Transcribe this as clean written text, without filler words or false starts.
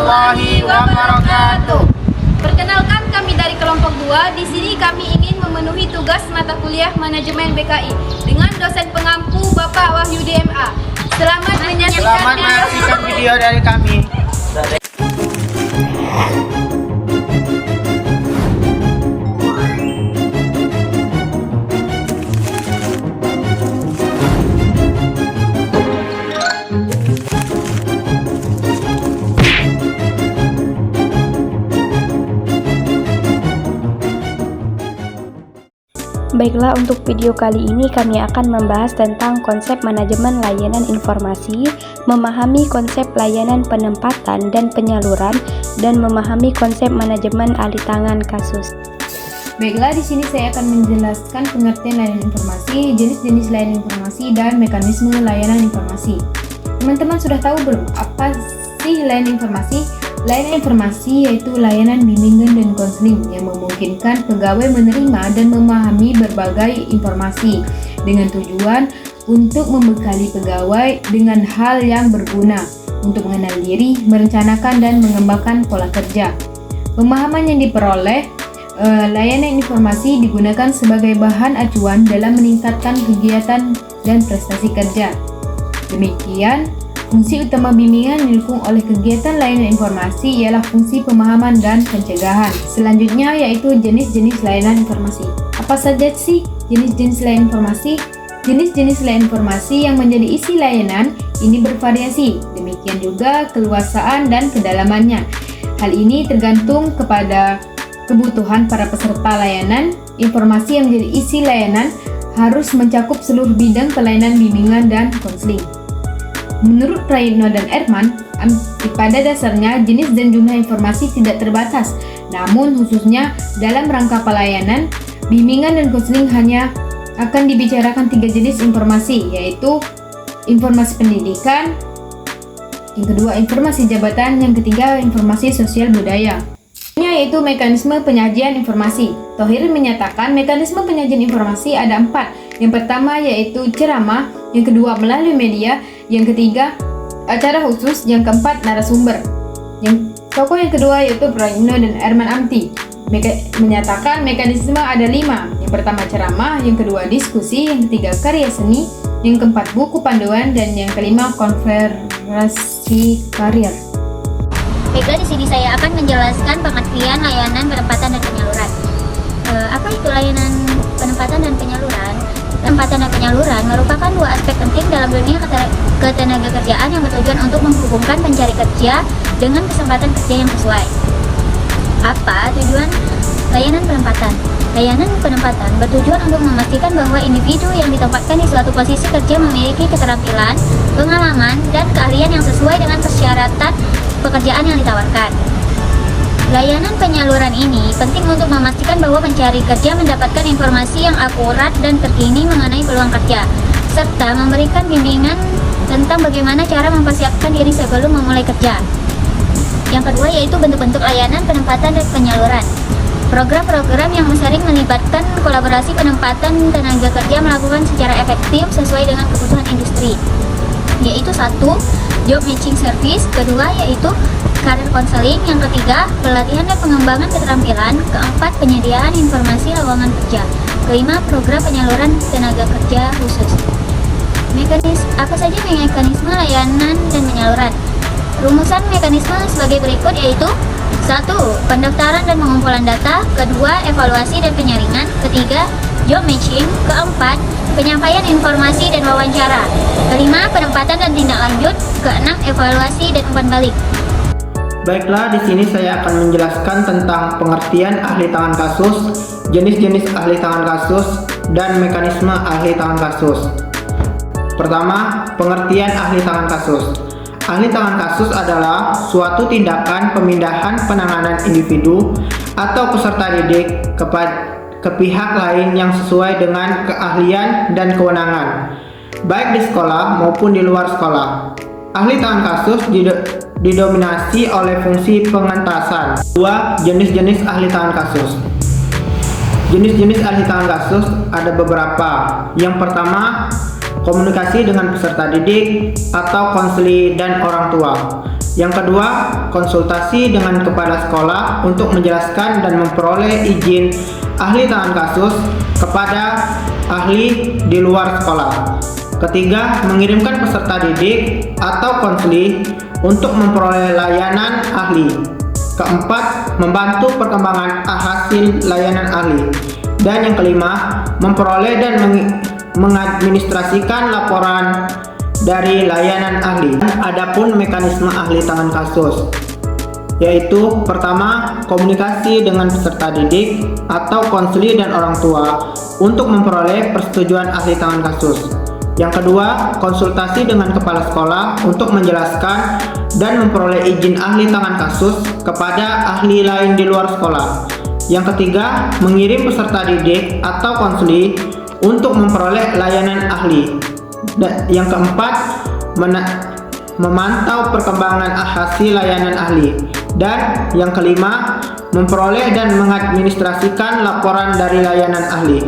warahmatullahi wabarakatuh. Perkenalkan, kami dari kelompok 2. Di sini kami ingin memenuhi tugas mata kuliah manajemen BKI dengan dosen pengampu Bapak Wahyu DMA. Selamat menyaksikan video dari kami. Baiklah, untuk video kali ini kami akan membahas tentang konsep manajemen layanan informasi, memahami konsep layanan penempatan dan penyaluran, dan memahami konsep manajemen alih tangan kasus. Baiklah, di sini saya akan menjelaskan pengertian layanan informasi, jenis-jenis layanan informasi, dan mekanisme layanan informasi. Teman-teman sudah tahu belum apa sih layanan informasi? Layanan informasi yaitu layanan bimbingan dan konseling yang memungkinkan pegawai menerima dan memahami berbagai informasi dengan tujuan untuk membekali pegawai dengan hal yang berguna untuk mengenal diri, merencanakan dan mengembangkan pola kerja. Pemahaman yang diperoleh layanan informasi digunakan sebagai bahan acuan dalam meningkatkan kegiatan dan prestasi kerja. Demikian, fungsi utama bimbingan didukung oleh kegiatan layanan informasi ialah fungsi pemahaman dan pencegahan. Selanjutnya yaitu jenis-jenis layanan informasi. Apa saja sih jenis-jenis layanan informasi? Jenis-jenis layanan informasi yang menjadi isi layanan ini bervariasi. Demikian juga keluasaan dan kedalamannya. Hal ini tergantung kepada kebutuhan para peserta layanan. Informasi yang menjadi isi layanan harus mencakup seluruh bidang pelayanan bimbingan dan konseling. Menurut Prayitno dan Erman, pada dasarnya jenis dan jumlah informasi tidak terbatas. Namun khususnya dalam rangka pelayanan, bimbingan dan konseling hanya akan dibicarakan 3 jenis informasi, yaitu informasi pendidikan, yang kedua informasi jabatan, yang ketiga informasi sosial budaya. Yaitu mekanisme penyajian informasi. Thohir menyatakan mekanisme penyajian informasi ada 4. Yang pertama yaitu ceramah, yang kedua melalui media, yang ketiga acara khusus, yang keempat narasumber. Tokoh yang kedua yaitu Prayitno dan Erman Amti menyatakan mekanisme ada 5. Yang pertama ceramah, yang kedua diskusi, yang ketiga karya seni, yang keempat buku panduan, dan yang kelima konferensi karir. Baiklah, di sini saya akan menjelaskan pengertian layanan penempatan dan penyaluran. Apa itu layanan penempatan dan penyaluran? Penempatan dan penyaluran merupakan 2 aspek penting dalam dunia ketenagakerjaan yang bertujuan untuk menghubungkan pencari kerja dengan kesempatan kerja yang sesuai. Apa tujuan layanan penempatan? Layanan penempatan bertujuan untuk memastikan bahwa individu yang ditempatkan di suatu posisi kerja memiliki keterampilan, pengalaman, dan keahlian yang sesuai dengan persyaratan pekerjaan yang ditawarkan. Layanan penyaluran ini penting untuk memastikan bahwa pencari kerja mendapatkan informasi yang akurat dan terkini mengenai peluang kerja, serta memberikan bimbingan tentang bagaimana cara mempersiapkan diri sebelum memulai kerja. Yang kedua yaitu bentuk-bentuk layanan penempatan dan penyaluran. Program-program yang sering melibatkan kolaborasi penempatan tenaga kerja melakukan secara efektif sesuai dengan kebutuhan industri, yaitu 1. Job matching service, kedua yaitu career counseling, yang ketiga pelatihan dan pengembangan keterampilan, keempat penyediaan informasi lowongan kerja, kelima program penyaluran tenaga kerja khusus. Apa saja mekanisme layanan dan penyaluran? Rumusan mekanisme sebagai berikut yaitu 1. Pendaftaran dan pengumpulan data, kedua evaluasi dan penyaringan, ketiga job matching, keempat penyampaian informasi dan wawancara, kelima penempatan dan tindak lanjut, keenam evaluasi dan umpan balik. Baiklah, di sini saya akan menjelaskan tentang pengertian ahli tangan kasus, jenis-jenis ahli tangan kasus, dan mekanisme ahli tangan kasus. Pertama, pengertian ahli tangan kasus. Ahli tangan kasus adalah suatu tindakan pemindahan penanganan individu atau peserta didik ke pihak lain yang sesuai dengan keahlian dan kewenangan, baik di sekolah maupun di luar sekolah. Ahli tangan kasus didominasi oleh fungsi pengentasan. 2. Jenis-jenis ahli tangan kasus. Jenis-jenis ahli tangan kasus ada beberapa. Yang pertama, komunikasi dengan peserta didik atau konseli dan orang tua. Yang kedua, konsultasi dengan kepala sekolah untuk menjelaskan dan memperoleh izin ahli tangan kasus kepada ahli di luar sekolah. Ketiga, mengirimkan peserta didik atau konseli untuk memperoleh layanan ahli. Keempat, membantu perkembangan hasil layanan ahli. Dan yang kelima, memperoleh dan mengadministrasikan laporan dari layanan ahli. Adapun mekanisme ahli tangan kasus, yaitu pertama, komunikasi dengan peserta didik atau konseli dan orang tua untuk memperoleh persetujuan ahli tangan kasus. Yang kedua, konsultasi dengan kepala sekolah untuk menjelaskan dan memperoleh izin ahli tangan kasus kepada ahli lain di luar sekolah. Yang ketiga, mengirim peserta didik atau konseli untuk memperoleh layanan ahli. Dan yang keempat, memantau perkembangan hasil layanan ahli. Dan yang kelima, memperoleh dan mengadministrasikan laporan dari layanan ahli.